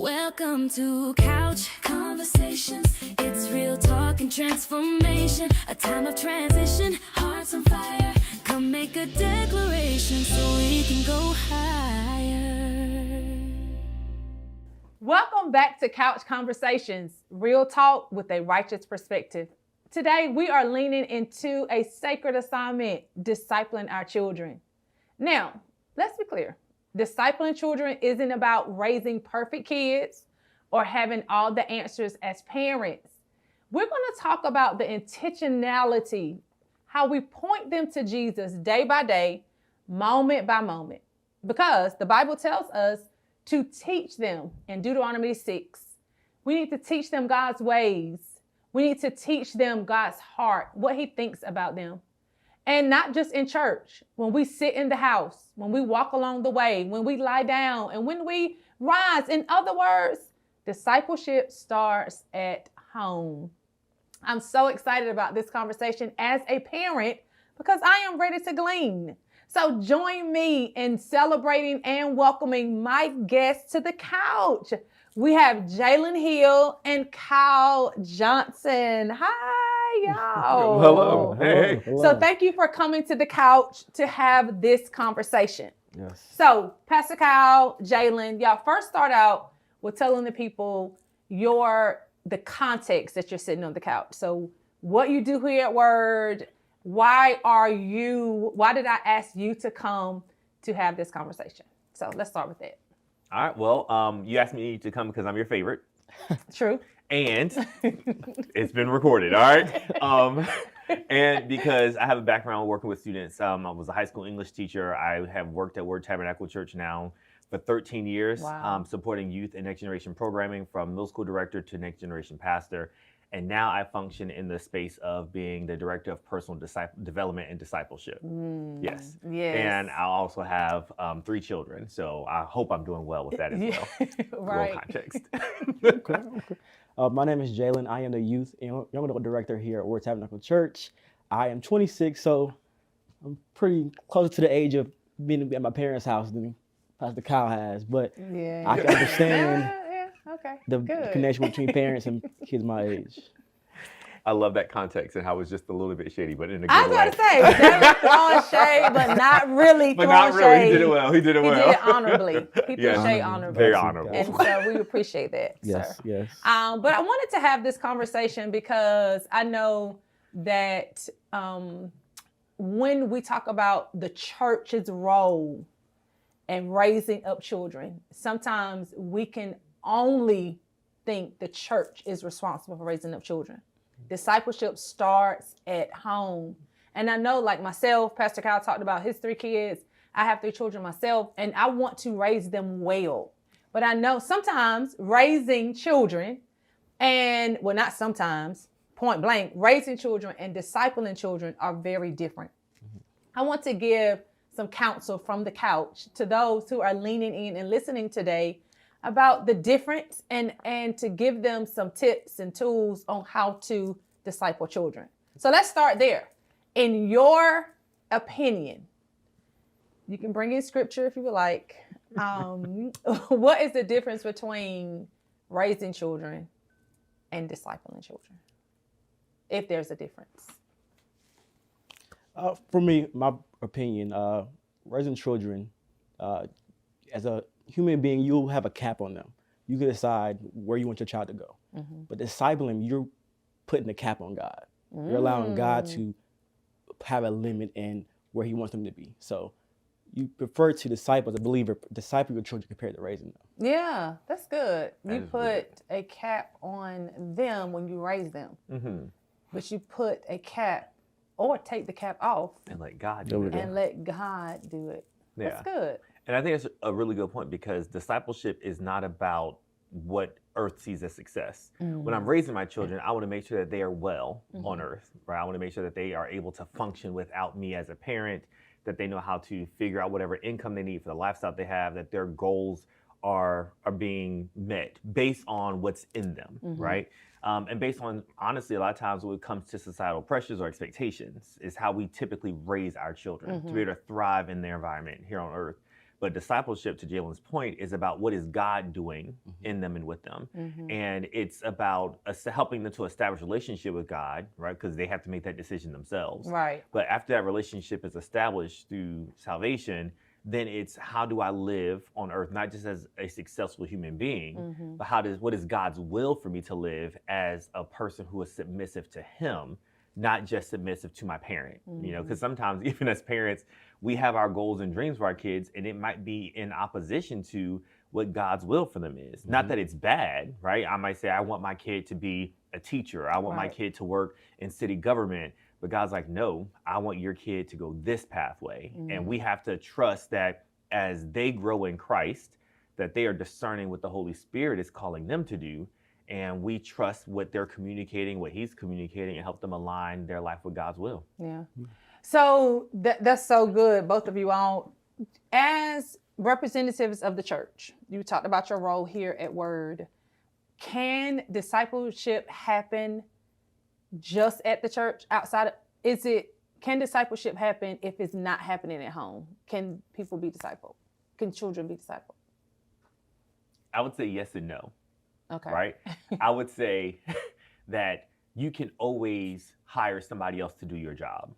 Welcome to Couch Conversations. It's real talk and transformation. A time of transition, hearts on fire. Come make a declaration so we can go higher. Welcome back to Couch Conversations, real talk with a righteous perspective. Today, we are leaning into a sacred assignment, discipling our children. Now, let's be clear. Discipling children isn't about raising perfect kids or having all the answers as parents. We're going to talk about the intentionality, how we point them to Jesus day by day, moment by moment. Because the Bible tells us to teach them in Deuteronomy 6. We need to teach them God's ways. We need to teach them God's heart, what he thinks about them. And not just in church, when we sit in the house, when we walk along the way, when we lie down, and when we rise. In other words, discipleship starts at home. I'm so excited about this conversation as a parent because I am ready to glean. So join me in celebrating and welcoming my guests to the couch. We have Jalen Hill and Kyle Johnson. Hi, y'all. Hello. Hey. So thank you for coming to the couch to have this conversation. Yes. So Pastor Kyle, Jalen, y'all first start out with telling the people the context that you're sitting on the couch. So what you do here at Word, why did I ask you to come to have this conversation? So let's start with that. All right. Well, you asked me to come because I'm your favorite. True. And it's been recorded. All right. And because I have a background working with students. I was a high school English teacher. I have worked at Word Tabernacle Church now for 13 years, supporting youth and next generation programming from middle school director to next generation pastor. And now I function in the space of being the director of personal development and discipleship. Yes. And I also have 3 children. So I hope I'm doing well with that as well. Right. Little context. Okay. My name is Jalen. I am the youth and young adult director here at Word Tabernacle Church. I am 26, so I'm pretty close to the age of being at my parents' house than Pastor Kyle has. But I can understand the connection between parents and kids my age. I love that context and how it's just a little bit shady, but in a good way. I was going to say, Jalen throwing shade, but not really throwing shade. He did it well. He did it honorably. He threw shade honorably. Very honorable. And so we appreciate that, Yes, sir. yes. But I wanted to have this conversation because I know that when we talk about the church's role in raising up children, sometimes we can only think the church is responsible for raising up children. Discipleship starts at home. And I know, like myself, Pastor Kyle talked about his 3 kids. I have 3 children myself, and I want to raise them well. But I know sometimes raising children not sometimes, point blank, raising children and discipling children are very different. I want to give some counsel from the couch to those who are leaning in and listening today about the difference and to give them some tips and tools on how to disciple children. So let's start there. In your opinion, you can bring in scripture if you would like. What is the difference between raising children and discipling children? If there's a difference. For me, my opinion, raising children, as a human being, you'll have a cap on them. You can decide where you want your child to go. Mm-hmm. But discipling, you're putting a cap on God. You're allowing God to have a limit in where he wants them to be. So you prefer to disciple, as a believer, disciple your children compared to raising them. Yeah, that's good. You put a cap on them when you raise them. Mm-hmm. But you put a cap or take the cap off. And let God do it. And let God do it. Yeah. That's good. And I think that's a really good point because discipleship is not about what earth sees as success. Mm-hmm. When I'm raising my children, I want to make sure that they are well on earth, right? I want to make sure that they are able to function without me as a parent, that they know how to figure out whatever income they need for the lifestyle they have, that their goals are being met based on what's in them, right? And based on, honestly, a lot of times when it comes to societal pressures or expectations is how we typically raise our children to be able to thrive in their environment here on earth. But discipleship, to Jalen's point, is about what is God doing in them and with them. And it's about us helping them to establish a relationship with God, right? Because they have to make that decision themselves. Right. But after that relationship is established through salvation, then it's how do I live on earth, not just as a successful human being, but what is God's will for me to live as a person who is submissive to him, not just submissive to my parent, you know, because sometimes even as parents, we have our goals and dreams for our kids, and it might be in opposition to what God's will for them is. Not that it's bad, right? I might say, I want my kid to be a teacher. I want my kid to work in city government. But God's like, no, I want your kid to go this pathway. And we have to trust that as they grow in Christ, that they are discerning what the Holy Spirit is calling them to do. And we trust what they're communicating, what he's communicating, and help them align their life with God's will. Yeah. So that's so good, both of you all. As representatives of the church, you talked about your role here at Word. Can discipleship happen just at the church? Can discipleship happen if it's not happening at home? Can people be discipled? Can children be discipled? I would say yes and no. Okay. Right? I would say that you can always hire somebody else to do your job.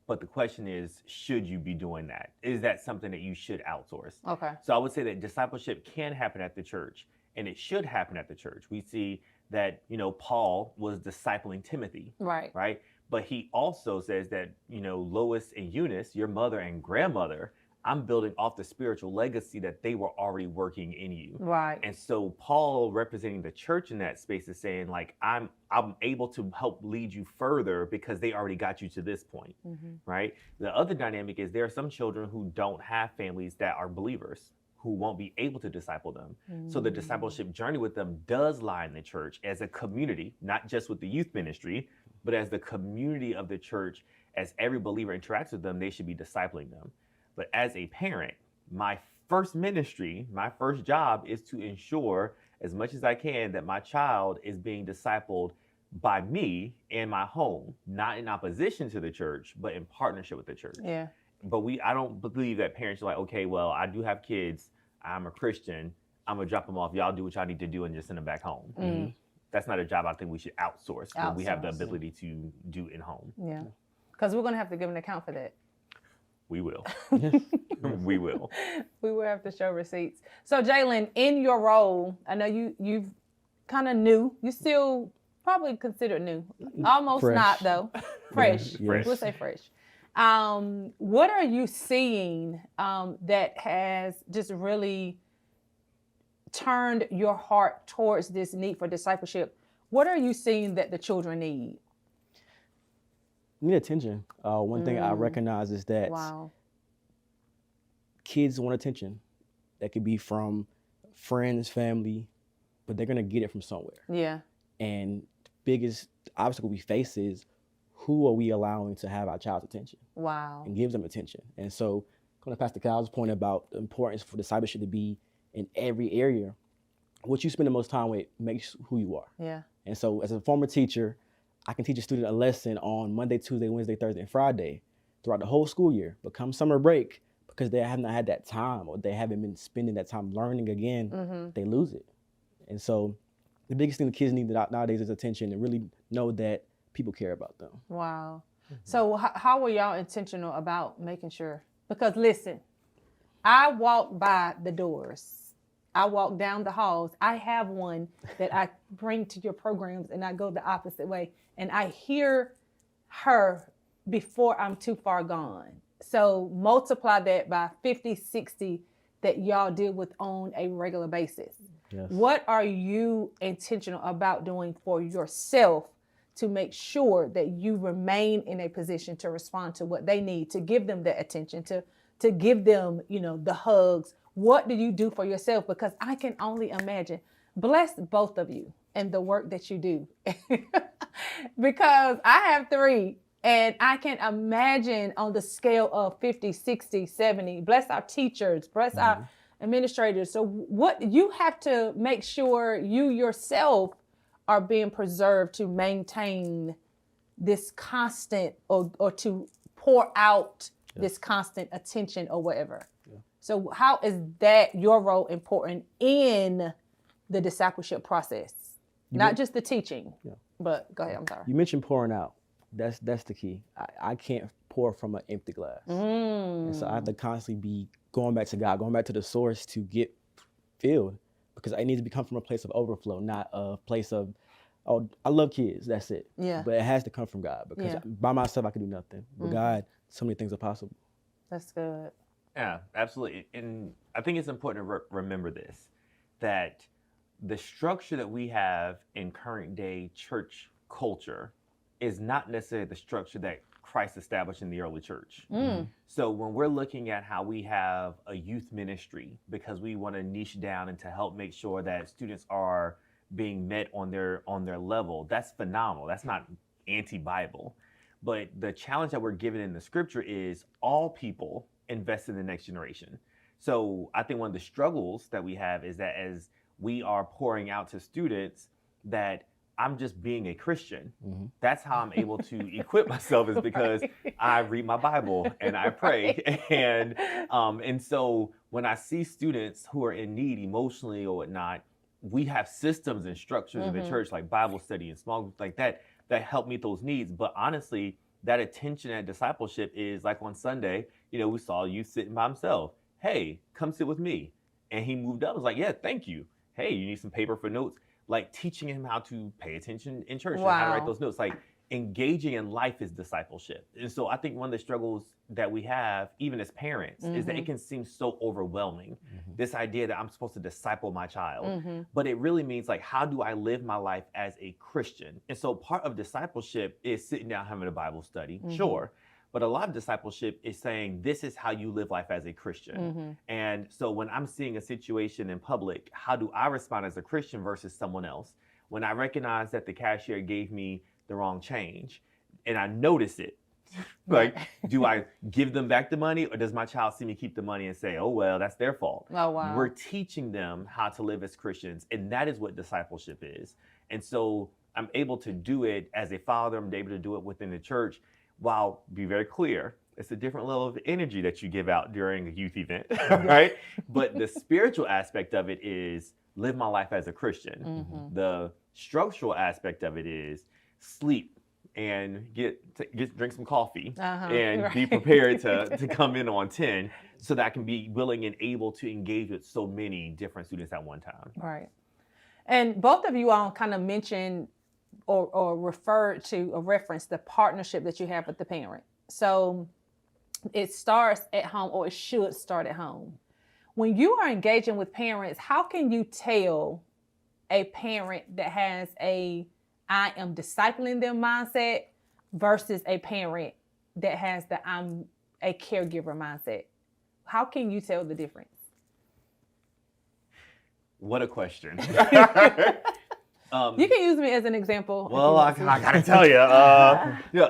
But the question is, should you be doing that? Is that something that you should outsource? Okay. So I would say that discipleship can happen at the church, and it should happen at the church. We see that, you know, Paul was discipling Timothy. Right? But he also says that, you know, Lois and Eunice, your mother and grandmother, I'm building off the spiritual legacy that they were already working in you. Right. And so Paul, representing the church in that space, is saying, like, I'm able to help lead you further because they already got you to this point, right? The other dynamic is there are some children who don't have families that are believers, who won't be able to disciple them. So the discipleship journey with them does lie in the church as a community, not just with the youth ministry, but as the community of the church. As every believer interacts with them, they should be discipling them. But as a parent, my first ministry, my first job is to ensure as much as I can that my child is being discipled by me and my home, not in opposition to the church, but in partnership with the church. Yeah. But I don't believe that parents are like, okay, well, I do have kids. I'm a Christian. I'm going to drop them off. Y'all do what y'all need to do and just send them back home. That's not a job I think we should outsource. But we have the ability to do in home. Yeah. Because we're going to have to give an account for that. We will. We will. We will have to show receipts. So Jalen, in your role, I know you've kind of new. You still probably considered new. Almost Fresh. Not though. Fresh. Yes. We'll say fresh. What are you seeing that has just really turned your heart towards this need for discipleship? What are you seeing that the children need? Need attention. One thing I recognize is that kids want attention. That could be from friends, family, but they're gonna get it from somewhere. Yeah. And the biggest obstacle we face is, who are we allowing to have our child's attention? Wow. And gives them attention. And so, going to Pastor Kyle's point about the importance for discipleship to be in every area, what you spend the most time with makes who you are. Yeah. And so, as a former teacher, I can teach a student a lesson on Monday, Tuesday, Wednesday, Thursday, and Friday throughout the whole school year. But come summer break, because they have not had that time or they haven't been spending that time learning again, they lose it. And so the biggest thing the kids need nowadays is attention, and really know that people care about them. Wow. So how were y'all intentional about making sure? Because listen, I walk by the doors. I walk down the halls. I have one that I bring to your programs, and I go the opposite way. And I hear her before I'm too far gone. So multiply that by 50, 60 that y'all deal with on a regular basis. Yes. What are you intentional about doing for yourself to make sure that you remain in a position to respond to what they need, to give them the attention, to give them, the hugs? What do you do for yourself? Because I can only imagine. Bless both of you and the work that you do. Because I have 3, and I can imagine on the scale of 50, 60, 70. Bless our teachers, bless our administrators. So what you have to make sure you yourself are being preserved to maintain this constant or to pour out this constant attention or whatever. Yeah. So how is that your role important in the discipleship process? Not just the teaching, but go ahead, I'm sorry. You mentioned pouring out. That's the key. I can't pour from an empty glass. And so I have to constantly be going back to God, going back to the source to get filled, because I need to come from a place of overflow, not a place of, oh, I love kids, that's it. Yeah. But it has to come from God, because by myself I can do nothing. With God, so many things are possible. That's good. Yeah, absolutely. And I think it's important to remember this, that the structure that we have in current day church culture is not necessarily the structure that Christ established in the early church. So when we're looking at how we have a youth ministry, because we want to niche down and to help make sure that students are being met on their level, that's phenomenal. That's not anti-Bible. But the challenge that we're given in the scripture is all people invest in the next generation. So I think one of the struggles that we have is that as we are pouring out to students, that I'm just being a Christian. That's how I'm able to equip myself, is because I read my Bible and I pray. And so when I see students who are in need emotionally or whatnot, we have systems and structures in the church, like Bible study and small groups like that help meet those needs. But honestly, that attention at discipleship is like on Sunday, we saw you sitting by himself. Hey, come sit with me. And he moved up. I was like, yeah, thank you. Hey, you need some paper for notes? Like teaching him how to pay attention in church and how to write those notes. Like engaging in life is discipleship. And so I think one of the struggles that we have, even as parents, is that it can seem so overwhelming. This idea that I'm supposed to disciple my child, but it really means like, how do I live my life as a Christian? And so part of discipleship is sitting down, having a Bible study, sure. But a lot of discipleship is saying, this is how you live life as a Christian. And so when I'm seeing a situation in public, how do I respond as a Christian versus someone else? When I recognize that the cashier gave me the wrong change and I notice it, like, do I give them back the money, or does my child see me keep the money and say, oh, well, that's their fault? Oh, wow. We're teaching them how to live as Christians, and that is what discipleship is. And so I'm able to do it as a father. I'm able to do it within the church. While, be very clear, it's a different level of energy that you give out during a youth event, right? But the spiritual aspect of it is live my life as a Christian. The structural aspect of it is sleep and drink some coffee and be prepared to come in on 10, so that I can be willing and able to engage with so many different students at one time. Right. And both of you all kind of mentioned or referred to or referenced the partnership that you have with the parent. So it starts at home, or it should start at home. When you are engaging with parents, how can you tell a parent that has I am discipling them mindset versus a parent that has the I'm a caregiver mindset? How can you tell the difference? What a question. You can use me as an example. Well, I gotta tell you.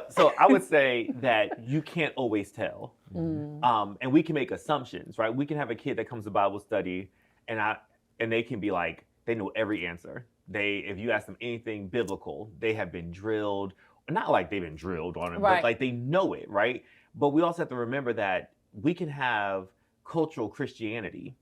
So I would say that you can't always tell. And we can make assumptions, right? We can have a kid that comes to Bible study and they can be like, they know every answer. If you ask them anything biblical, they have been drilled, not like they've been drilled on it, but like they know it, right? But we also have to remember that we can have cultural Christianity,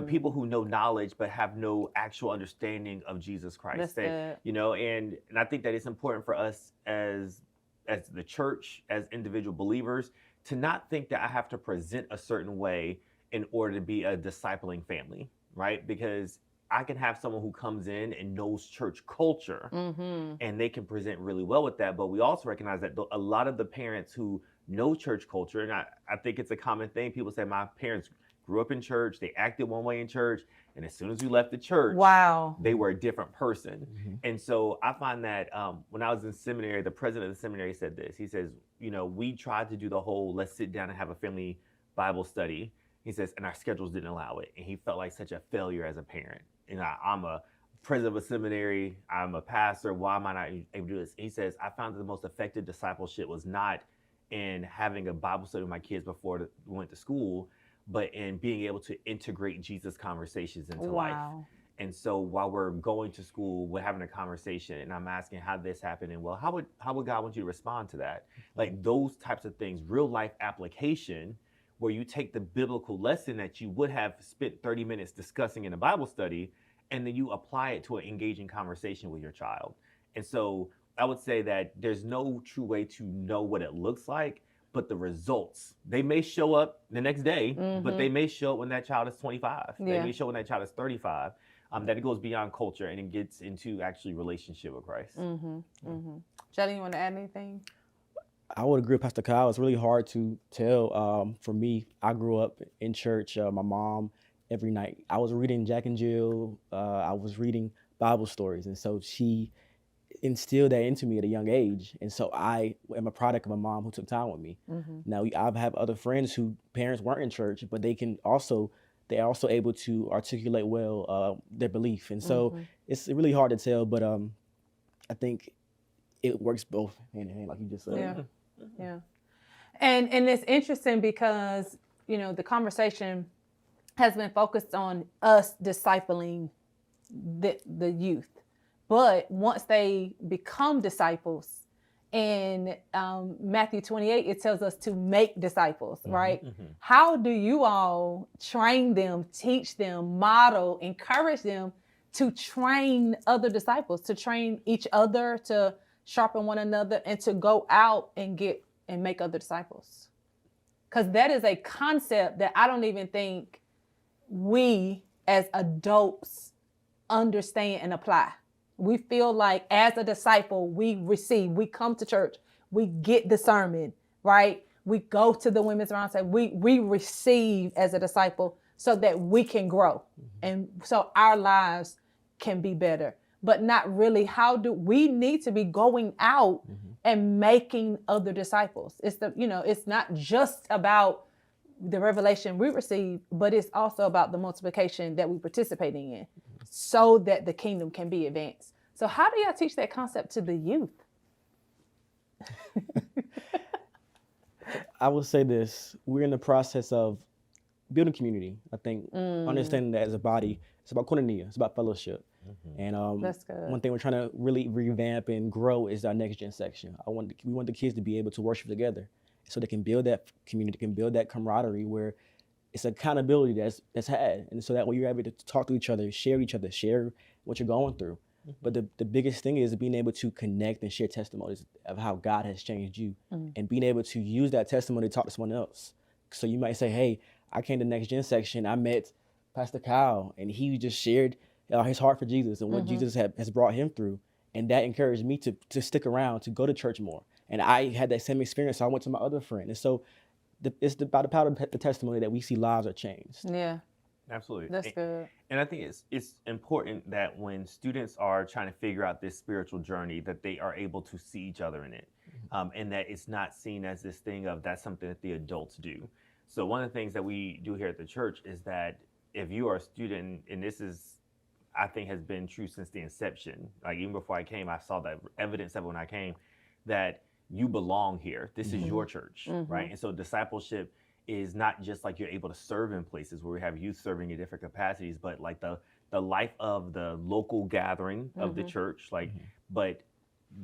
people who know knowledge but have no actual understanding of Jesus Christ. And I think that it's important for us as the church, as individual believers, to not think that I have to present a certain way in order to be a discipling family, right? Because I can have someone who comes in and knows church culture and they can present really well with that. But we also recognize that a lot of the parents who know church culture, and I think it's a common thing. People say, my parents grew up in church, they acted one way in church, and as soon as we left the church, they were a different person. And so I find that when I was in seminary, the president of the seminary said this. He says, we tried to do the whole, let's sit down and have a family Bible study. He says, and our schedules didn't allow it. And he felt like such a failure as a parent. And I'm a president of a seminary, I'm a pastor, why am I not able to do this? He says, I found that the most effective discipleship was not in having a Bible study with my kids before we went to school, but in being able to integrate Jesus conversations into life. And so while we're going to school, we're having a conversation and I'm asking how this happened. And well, how would God want you to respond to that? Like those types of things, real life application, where you take the biblical lesson that you would have spent 30 minutes discussing in a Bible study, and then you apply it to an engaging conversation with your child. And so I would say that there's no true way to know what it looks like, but the results, they may show up the next day, but they may show up when that child is 25. They may show up when that child is 35. That it goes beyond culture and it gets into actually relationship with Christ. Shelly, you want to add anything? I would agree with Pastor Kyle. It's really hard to tell. For me, I grew up in church. My mom, every night, I was reading Jack and Jill. I was reading Bible stories. And so she instilled that into me at a young age. And so I am a product of a mom who took time with me. Now, I have other friends whose parents weren't in church, but they're also able to articulate well their belief. And so it's really hard to tell, but I think it works both hand in hand, like you just said. Yeah. And it's interesting because, the conversation has been focused on us discipling the youth. But once they become disciples, in Matthew 28, it tells us to make disciples, right? How do you all train them, teach them, model, encourage them to train other disciples, to train each other, to sharpen one another, and to go out and make other disciples? Because that is a concept that I don't even think we as adults understand and apply. We feel like as a disciple, we come to church, we get the sermon, right? We go to the women's roundtable, we receive as a disciple so that we can grow. And so our lives can be better, but not really. We need to be going out and making other disciples. It's not just about the revelation we receive, but it's also about the multiplication that we're participating in so that the kingdom can be advanced. So how do y'all teach that concept to the youth? I would say this: we're in the process of building community. I think understanding that as a body, it's about koinonia, it's about fellowship. And That's good. one thing we're trying to really revamp and grow is our next gen section. We want the kids to be able to worship together, so they can build that community, can build that camaraderie where it's accountability that's had, and so that way you're able to talk to each other, share what you're going through. But the biggest thing is being able to connect and share testimonies of how God has changed you, and being able to use that testimony to talk to someone else. So you might say, hey, I came to the Next Gen section, I met Pastor Kyle, and he just shared his heart for Jesus and what Jesus has brought him through. And that encouraged me to stick around, to go to church more. And I had that same experience, so I went to my other friend. And so it's about the power of the testimony that we see lives are changed. Yeah. Absolutely. That's good. And I think it's important that when students are trying to figure out this spiritual journey, that they are able to see each other in it, and that it's not seen as this thing of that's something that the adults do. So one of the things that we do here at the church is that if you are a student, and this is, I think, has been true since the inception, like even before I came, I saw the evidence of it when I came, that you belong here. This is your church, right? And so discipleship is not just like you're able to serve in places where we have youth serving in different capacities, but like the life of the local gathering of the church, like, but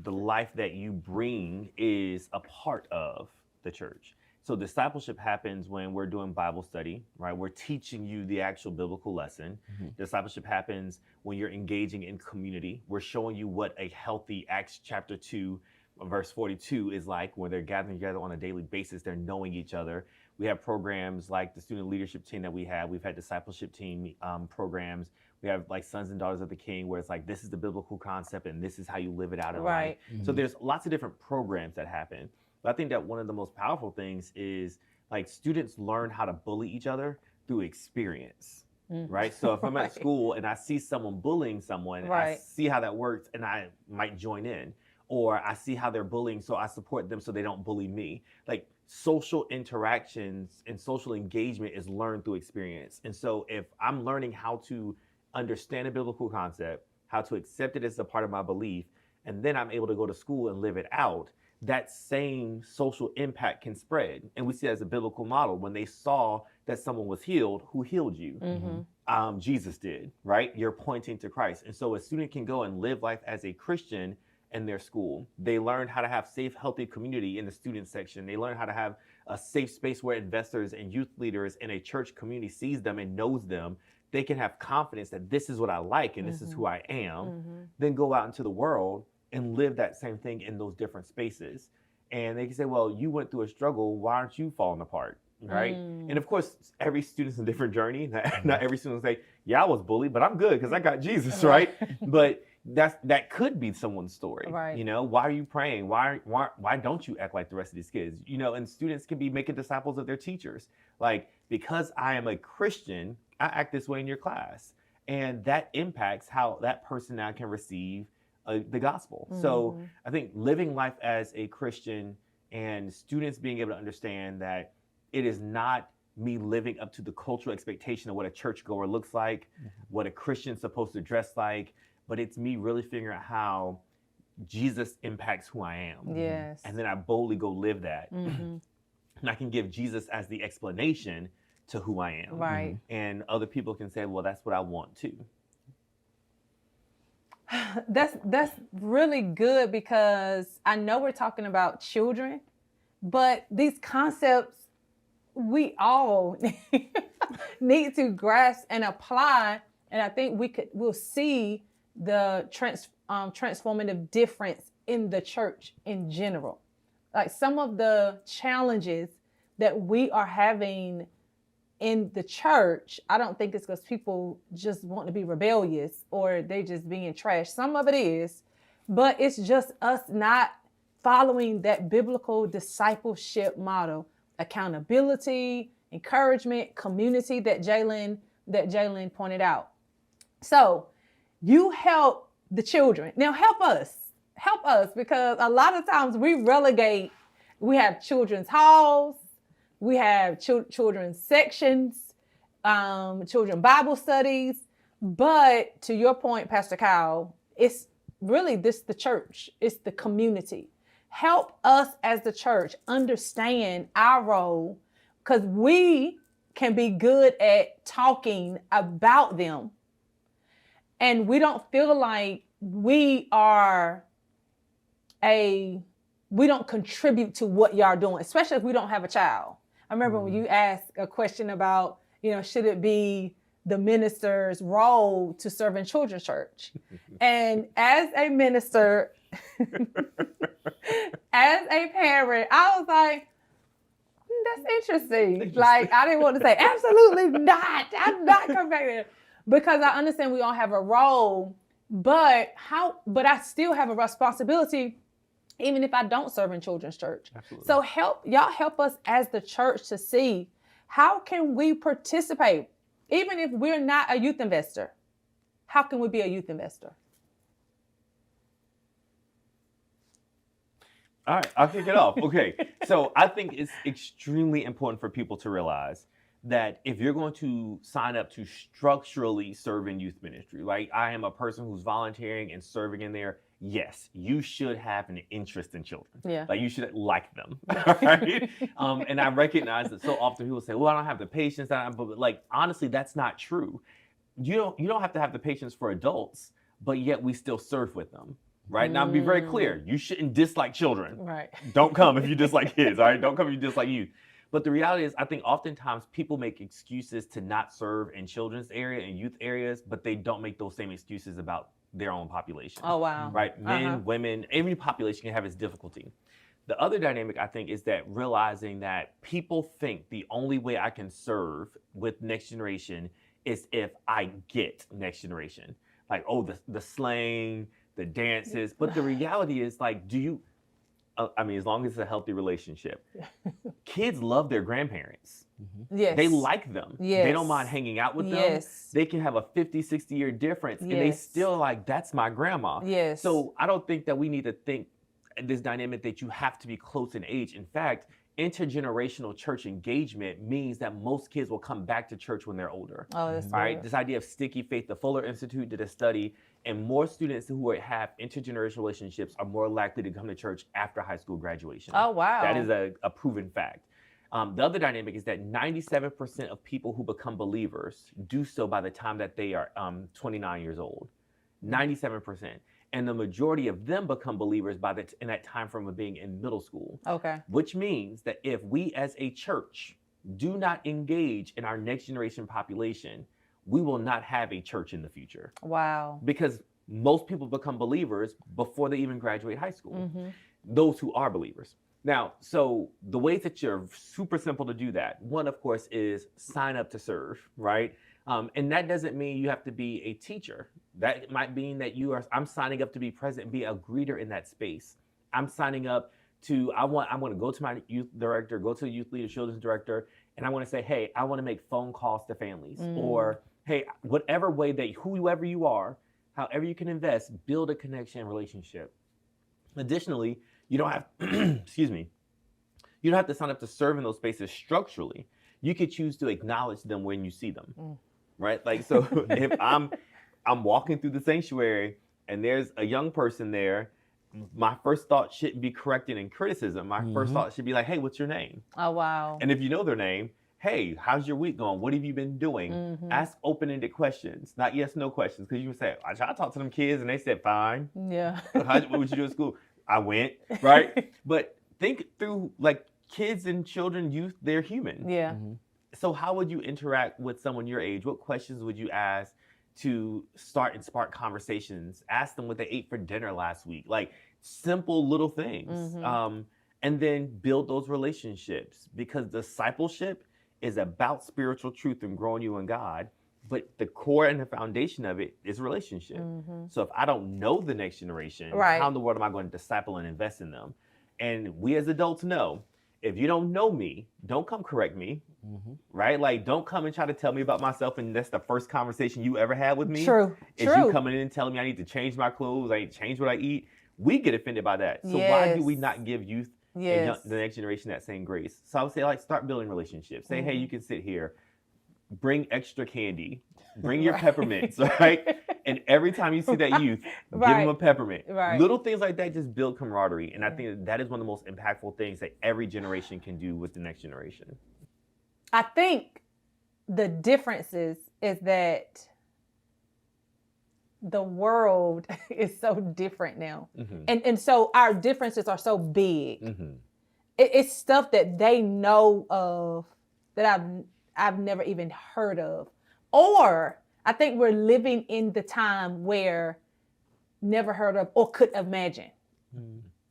the life that you bring is a part of the church. So discipleship happens when we're doing Bible study, right? We're teaching you the actual biblical lesson. Discipleship happens when you're engaging in community. We're showing you what a healthy Acts chapter 2, verse 42 is like, where they're gathering together on a daily basis. They're knowing each other. We have programs like the student leadership team that we have. We've had discipleship team programs. We have like Sons and Daughters of the King, where it's like, this is the biblical concept and this is how you live it out in life. So there's lots of different programs that happen. But I think that one of the most powerful things is like students learn how to bully each other through experience, right? So if I'm at school and I see someone bullying someone, I see how that works and I might join in. Or I see how they're bullying, so I support them so they don't bully me. Like social interactions and social engagement is learned through experience. And so if I'm learning how to understand a biblical concept, how to accept it as a part of my belief, and then I'm able to go to school and live it out, that same social impact can spread. And we see it as a biblical model. When they saw that someone was healed, who healed you? Jesus did, right? You're pointing to Christ. And so a student can go and live life as a Christian in their school. They learn how to have safe, healthy community in the student section. They learn how to have a safe space where investors and youth leaders in a church community sees them and knows them. They can have confidence that this is what I like and this is who I am. Then go out into the world and live that same thing in those different spaces. And they can say, well, you went through a struggle. Why aren't you falling apart? Right. And of course, every student's a different journey. Not every student will say, yeah, I was bullied, but I'm good because I got Jesus. Right. But that could be someone's story. Right. You know, why are you praying? Why don't you act like the rest of these kids? You know, and students can be making disciples of their teachers. Like, because I am a Christian, I act this way in your class. And that impacts how that person now can receive the gospel. So I think living life as a Christian and students being able to understand that it is not me living up to the cultural expectation of what a churchgoer looks like, what a Christian's supposed to dress like, but it's me really figuring out how Jesus impacts who I am. Yes. And then I boldly go live that. And I can give Jesus as the explanation to who I am. Right. And other people can say, well, that's what I want too. That's really good, because I know we're talking about children, but these concepts we all need to grasp and apply. And I think we'll see the transformative difference in the church in general. Like some of the challenges that we are having in the church, I don't think it's because people just want to be rebellious or they just being trash. Some of it is, but it's just us not following that biblical discipleship model. Accountability, encouragement, community that Jalen pointed out. So you help the children. Now help us, because a lot of times we have children's halls, we have children's sections, children Bible studies. But to your point, Pastor Kyle, it's really the church. It's the community. Help us as the church understand our role, because we can be good at talking about them. And we don't feel like we don't contribute to what y'all doing, especially if we don't have a child. I remember when you asked a question about, should it be the minister's role to serve in children's church? And as a minister, as a parent, I was like, that's interesting. Like, I didn't want to say, absolutely not. I'm not coming back there. Because I understand we all have a role, but I still have a responsibility, even if I don't serve in children's church. Absolutely. So help us as the church to see, how can we participate? Even if we're not a youth investor, how can we be a youth investor? All right, I'll kick it off. Okay, so I think it's extremely important for people to realize that if you're going to sign up to structurally serve in youth ministry, like I am a person who's volunteering and serving in there, yes, you should have an interest in children. Yeah. Like you should like them, right? And I recognize that so often people say, well, I don't have the patience. But like, honestly, that's not true. You don't have to have the patience for adults, but yet we still serve with them. Right? Now, be very clear. You shouldn't dislike children. Right. Don't come if you dislike kids, all right? Don't come if you dislike youth. But the reality is, I think oftentimes people make excuses to not serve in children's area and youth areas, but they don't make those same excuses about their own population. Oh, wow. Right? Men, women, every population can have its difficulty. The other dynamic, I think, is that realizing that people think the only way I can serve with Next Generation is if I get Next Generation. Like, oh, the slang, the dances. But the reality is, like, as long as it's a healthy relationship, kids love their grandparents. Yes. They like them. Yes. They don't mind hanging out with them. Yes. They can have a 50, 60-year difference, and they still like, that's my grandma. Yes. So I don't think that we need to think this dynamic that you have to be close in age. In fact, intergenerational church engagement means that most kids will come back to church when they're older. Oh, that's right. This idea of sticky faith, the Fuller Institute did a study, and more students who have intergenerational relationships are more likely to come to church after high school graduation. Oh, wow. That is a proven fact. The other dynamic is that 97% of people who become believers do so by the time that they are 29 years old. 97%. And the majority of them become believers in that time frame of being in middle school. Okay. Which means that if we as a church do not engage in our next generation population, we will not have a church in the future. Wow. Because most people become believers before they even graduate high school. Those who are believers. Now, so the ways that you're super simple to do that, one, of course, is sign up to serve, right? And that doesn't mean you have to be a teacher. That might mean that I'm signing up to be present and be a greeter in that space. I'm signing up to, I'm going to go to my youth director, go to the youth leader, children's director, and I want to say, hey, I want to make phone calls to families. Or, hey, whatever way that, whoever you are, however you can invest, build a connection and relationship. Additionally, you don't have, excuse me, you don't have to sign up to serve in those spaces structurally. You could choose to acknowledge them when you see them, right? Like, so if I'm walking through the sanctuary and there's a young person there, my first thought shouldn't be correcting and criticism. My first thought should be like, hey, what's your name? Oh, wow. And if you know their name, hey, how's your week going? What have you been doing? Ask open-ended questions, not yes, no questions. Because you can say, I tried to talk to them kids and they said, fine. Yeah. What would you do at school? I went, right? But think through, like, kids and children, youth, they're human. Yeah. So how would you interact with someone your age? What questions would you ask to start and spark conversations? Ask them what they ate for dinner last week. Like, simple little things. And then build those relationships, because discipleship is about spiritual truth and growing you in God. But the core and the foundation of it is relationship. So if I don't know the next generation, how in the world am I going to disciple and invest in them? And we as adults know, if you don't know me, don't come correct me, right? Like, don't come and try to tell me about myself and that's the first conversation you ever had with me. True. Is you coming in and telling me I need to change my clothes, I need to change what I eat. We get offended by that. So why do we not give youth and the next generation that same grace? So I would say, like, start building relationships. Say, hey, you can sit here. Bring extra candy. Bring your peppermints, right? And every time you see that youth, give them a peppermint. Little things like that just build camaraderie. And I think that is one of the most impactful things that every generation can do with the next generation. I think the differences is that the world is so different now. And so our differences are so big. It's stuff that they know of that I've never even heard of. Or I think we're living in the time where never heard of or could imagine.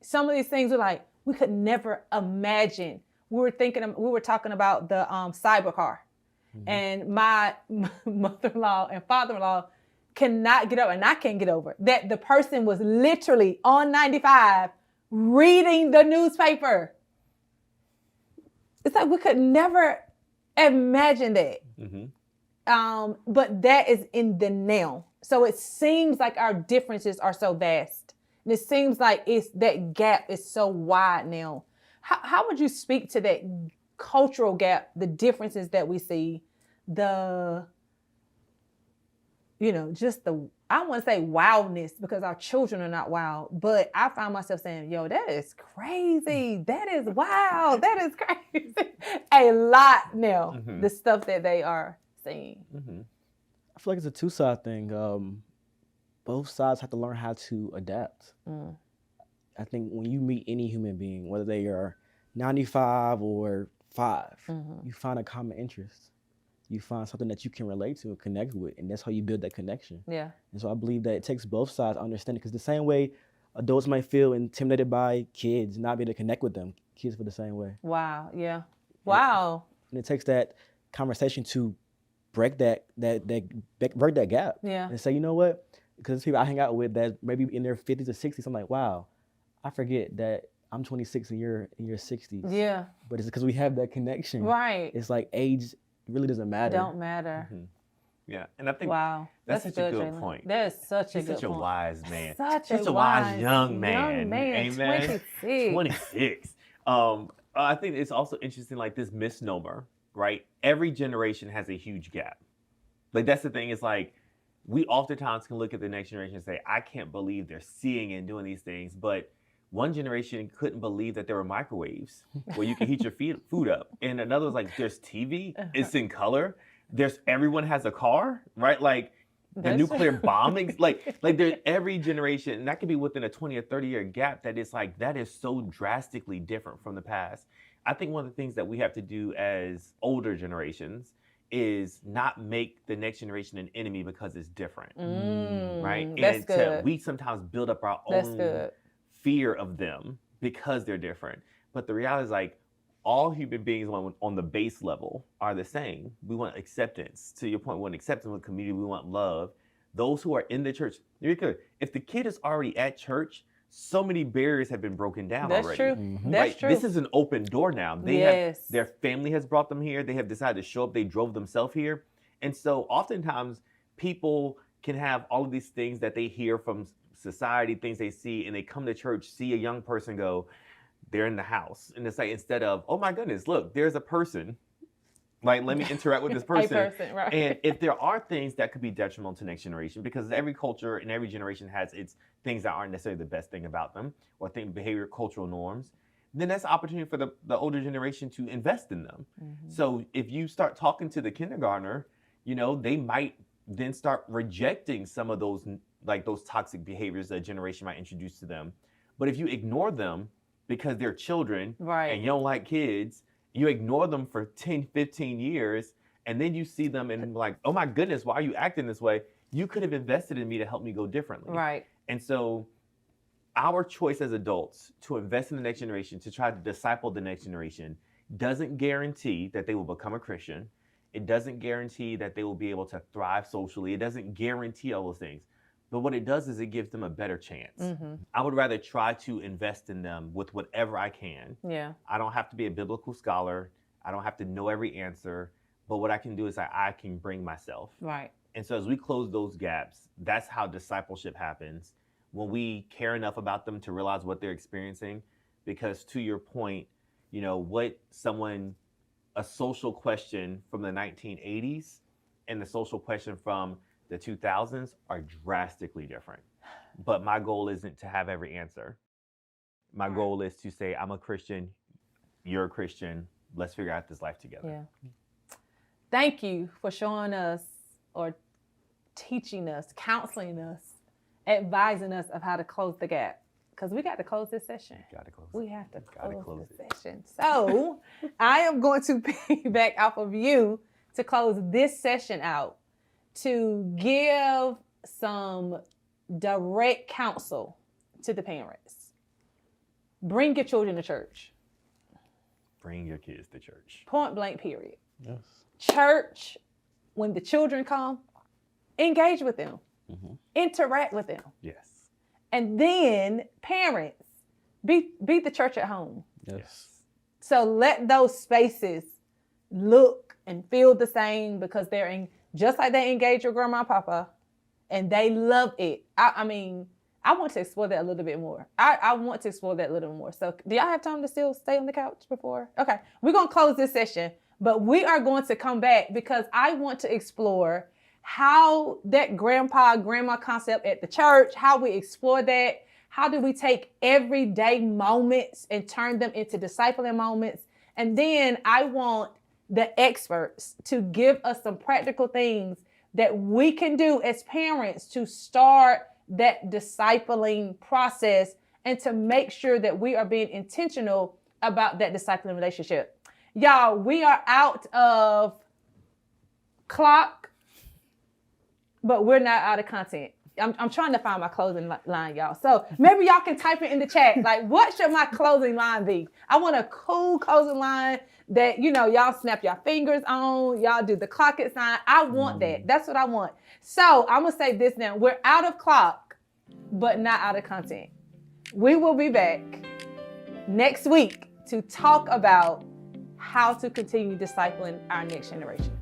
Some of these things are like, we could never imagine. We were talking about the cyber car. And my mother-in-law and father-in-law cannot get over, and I can't get over, that the person was literally on 95 reading the newspaper. It's like we could never imagine that. But that is in the now. So it seems like our differences are so vast. And it seems like that gap is so wide now. How would you speak to that cultural gap, the differences that we see, I want to say wildness, because our children are not wild, but I find myself saying, yo, that is crazy. That is wild. That is crazy. A lot now, the stuff that they are seeing. I feel like it's a two-side thing. Both sides have to learn how to adapt. I think when you meet any human being, whether they are 95 or 5, you find a common interest. You find something that you can relate to and connect with, and that's how you build that connection. Yeah. And so I believe that it takes both sides to understand it, because the same way adults might feel intimidated by kids, not be able to connect with them, kids feel the same way. Wow. Yeah. Wow. And it takes that conversation to break that gap. Yeah. And say, you know what? Because people I hang out with that maybe in their 50s or 60s, I'm like, wow, I forget that I'm 26 and you're in your 60s. Yeah. But it's because we have that connection. Right. It's like age really doesn't matter. Don't matter. Yeah, and I think that's such a good point. That is such a He's good such a point. wise man. Such a wise young man. Amen. 26. I think it's also interesting, like, this misnomer, right? Every generation has a huge gap. Like, that's the thing. It's like, we oftentimes can look at the next generation and say, I can't believe they're seeing and doing these things. But one generation couldn't believe that there were microwaves where you can heat your food up. And another was like, there's TV, it's in color. Everyone has a car, right? Like the That's nuclear true. bombings, like there's every generation, and that could be within a 20 or 30 year gap that is like, that is so drastically different from the past. I think one of the things that we have to do as older generations is not make the next generation an enemy because it's different, right? That's And good. we sometimes build up our That's own good. fear of them because they're different. But the reality is like all human beings on the base level are the same. We want acceptance. To your point, we want acceptance with community. We want love. Those who are in the church, if the kid is already at church, so many barriers have been broken down That's already. true. That's Right? true. This is an open door now. Their family has brought them here. They have decided to show up. They drove themselves here. And so oftentimes people can have all of these things that they hear from society, things they see, and they come to church, see a young person go, they're in the house. And it's like, instead of, oh my goodness, look, there's a person. Like, let me interact with this person. A person, right. And if there are things that could be detrimental to next generation, because every culture and every generation has its things that aren't necessarily the best thing about them, or behavior, cultural norms, then that's an opportunity for the older generation to invest in them. So if you start talking to the kindergartner, they might then start rejecting some of those, like those toxic behaviors that a generation might introduce to them. But if you ignore them because they're children and you don't like kids, you ignore them for 10, 15 years, and then you see them and like, oh my goodness, why are you acting this way? You could have invested in me to help me go differently. Right. And so our choice as adults to invest in the next generation, to try to disciple the next generation, doesn't guarantee that they will become a Christian. It doesn't guarantee that they will be able to thrive socially. It doesn't guarantee all those things. But what it does is it gives them a better chance. I would rather try to invest in them with whatever I can. Yeah. I don't have to be a biblical scholar. I don't have to know every answer. But what I can do is I can bring myself. Right. And so as we close those gaps, that's how discipleship happens. When we care enough about them to realize what they're experiencing. Because to your point, a social question from the 1980s and the social question from the 2000s are drastically different. But my goal isn't to have every answer. My goal is to say, I'm a Christian, you're a Christian, let's figure out this life together. Yeah. Thank you for showing us or teaching us, counseling us, advising us of how to close the gap. Because we got to close this session. We have to close this session. So I am going to piggyback off of you to close this session out, to give some direct counsel to the parents. Bring your children to church. Bring your kids to church. Point blank, period. Yes. Church, when the children come, engage with them. Interact with them. Yes. And then parents, be the church at home. Yes. So let those spaces look and feel the same, because they're just like they engage your grandma and papa, and they love it. I want to explore that a little bit more. I want to explore that a little more. So do y'all have time to still stay on the couch before? Okay, we're going to close this session, but we are going to come back because I want to explore how that grandma concept at the church, how we explore that. How do we take everyday moments and turn them into discipling moments? And then I want the experts to give us some practical things that we can do as parents to start that discipling process and to make sure that we are being intentional about that discipling relationship. Y'all, we are out of clock, but we're not out of content. I'm trying to find my closing line, y'all. So maybe y'all can type it in the chat. Like, what should my closing line be? I want a cool closing line that, y'all snap your fingers on. Y'all do the clock it sign. I want that. That's what I want. So I'm going to say this now. We're out of clock, but not out of content. We will be back next week to talk about how to continue discipling our next generation.